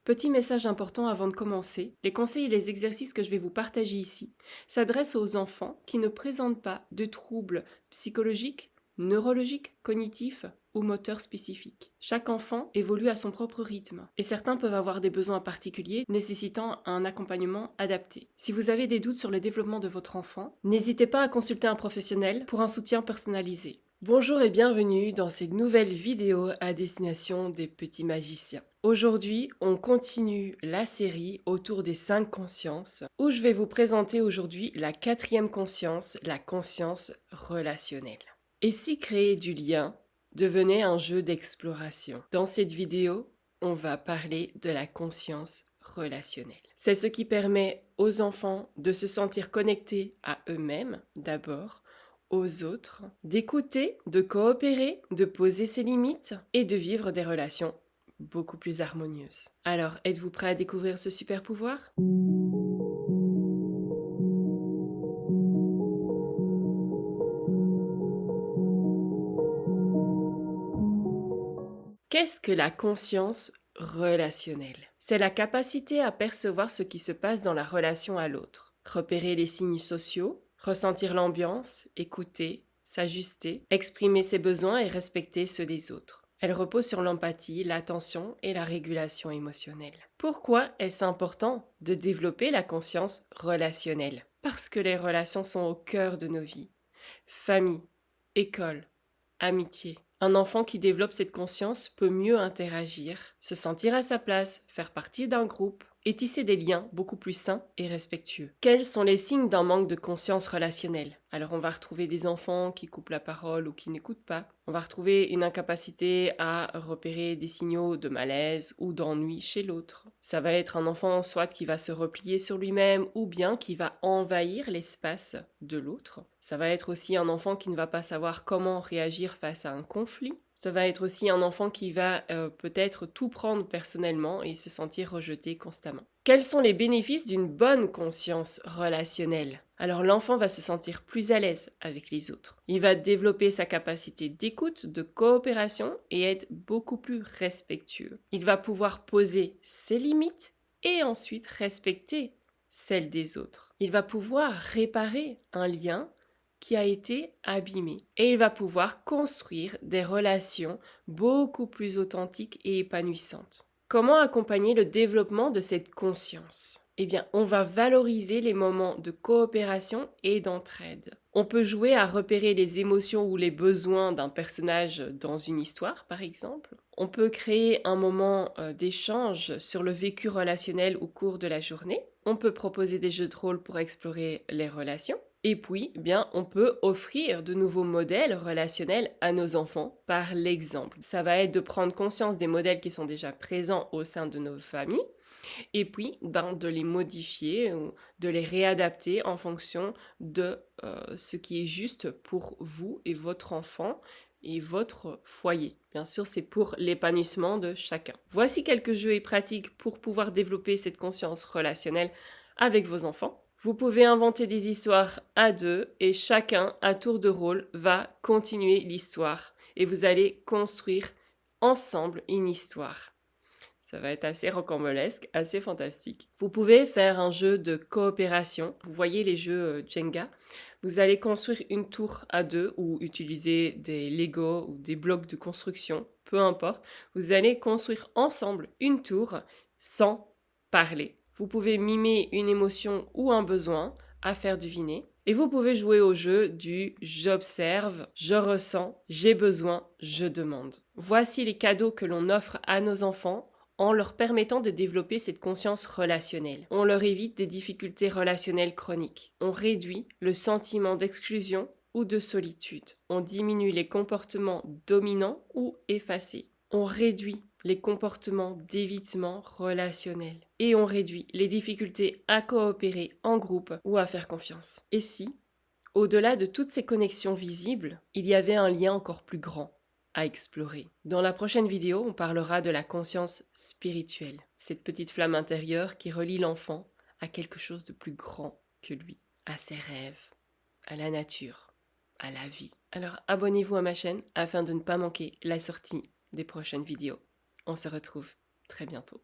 Petit message important avant de commencer, les conseils et les exercices que je vais vous partager ici s'adressent aux enfants qui ne présentent pas de troubles psychologiques, neurologiques, cognitifs ou moteurs spécifiques. Chaque enfant évolue à son propre rythme et certains peuvent avoir des besoins particuliers nécessitant un accompagnement adapté. Si vous avez des doutes sur le développement de votre enfant, n'hésitez pas à consulter un professionnel pour un soutien personnalisé. Bonjour et bienvenue dans cette nouvelle vidéo à destination des petits magiciens. Aujourd'hui, on continue la série autour des 5 consciences où je vais vous présenter aujourd'hui la 4e conscience, la conscience relationnelle. Et si créer du lien devenait un jeu d'exploration? Dans cette vidéo, on va parler de la conscience relationnelle. C'est ce qui permet aux enfants de se sentir connectés à eux-mêmes d'abord, aux autres, d'écouter, de coopérer, de poser ses limites et de vivre des relations beaucoup plus harmonieuses. Alors, êtes-vous prêt à découvrir ce super pouvoir? Qu'est-ce que la conscience relationnelle? C'est la capacité à percevoir ce qui se passe dans la relation à l'autre, repérer les signes sociaux, ressentir l'ambiance, écouter, s'ajuster, exprimer ses besoins et respecter ceux des autres. Elle repose sur l'empathie, l'attention et la régulation émotionnelle. Pourquoi est-ce important de développer la conscience relationnelle? Parce que les relations sont au cœur de nos vies. Famille, école, amitié. Un enfant qui développe cette conscience peut mieux interagir, se sentir à sa place, faire partie d'un groupe et tisser des liens beaucoup plus sains et respectueux. Quels sont les signes d'un manque de conscience relationnelle? Alors on va retrouver des enfants qui coupent la parole ou qui n'écoutent pas. On va retrouver une incapacité à repérer des signaux de malaise ou d'ennui chez l'autre. Ça va être un enfant soit qui va se replier sur lui-même ou bien qui va envahir l'espace de l'autre. Ça va être aussi un enfant qui ne va pas savoir comment réagir face à un conflit. Ça va être aussi un enfant qui va peut-être tout prendre personnellement et se sentir rejeté constamment. Quels sont les bénéfices d'une bonne conscience relationnelle? Alors l'enfant va se sentir plus à l'aise avec les autres. Il va développer sa capacité d'écoute, de coopération et être beaucoup plus respectueux. Il va pouvoir poser ses limites et ensuite respecter celles des autres. Il va pouvoir réparer un lien qui a été abîmé. Et il va pouvoir construire des relations beaucoup plus authentiques et épanouissantes. Comment accompagner le développement de cette conscience? Eh bien, on va valoriser les moments de coopération et d'entraide. On peut jouer à repérer les émotions ou les besoins d'un personnage dans une histoire, par exemple. On peut créer un moment d'échange sur le vécu relationnel au cours de la journée. On peut proposer des jeux de rôle pour explorer les relations. Et puis, bien, on peut offrir de nouveaux modèles relationnels à nos enfants par l'exemple. Ça va être de prendre conscience des modèles qui sont déjà présents au sein de nos familles et puis de les modifier ou de les réadapter en fonction de ce qui est juste pour vous et votre enfant et votre foyer. Bien sûr, c'est pour l'épanouissement de chacun. Voici quelques jeux et pratiques pour pouvoir développer cette conscience relationnelle avec vos enfants. Vous pouvez inventer des histoires à deux et chacun, à tour de rôle, va continuer l'histoire et vous allez construire ensemble une histoire. Ça va être assez rocambolesque, assez fantastique. Vous pouvez faire un jeu de coopération. Vous voyez les jeux Jenga. Vous allez construire une tour à deux ou utiliser des Lego ou des blocs de construction, peu importe. Vous allez construire ensemble une tour sans parler. Vous pouvez mimer une émotion ou un besoin à faire deviner. Et vous pouvez jouer au jeu du j'observe, je ressens, j'ai besoin, je demande. Voici les cadeaux que l'on offre à nos enfants en leur permettant de développer cette conscience relationnelle. On leur évite des difficultés relationnelles chroniques. On réduit le sentiment d'exclusion ou de solitude. On diminue les comportements dominants ou effacés. On réduit les comportements d'évitement relationnel. Et on réduit les difficultés à coopérer en groupe ou à faire confiance. Et si, au-delà de toutes ces connexions visibles, il y avait un lien encore plus grand à explorer. Dans la prochaine vidéo, on parlera de la conscience spirituelle, cette petite flamme intérieure qui relie l'enfant à quelque chose de plus grand que lui, à ses rêves, à la nature, à la vie. Alors abonnez-vous à ma chaîne afin de ne pas manquer la sortie des prochaines vidéos. On se retrouve très bientôt.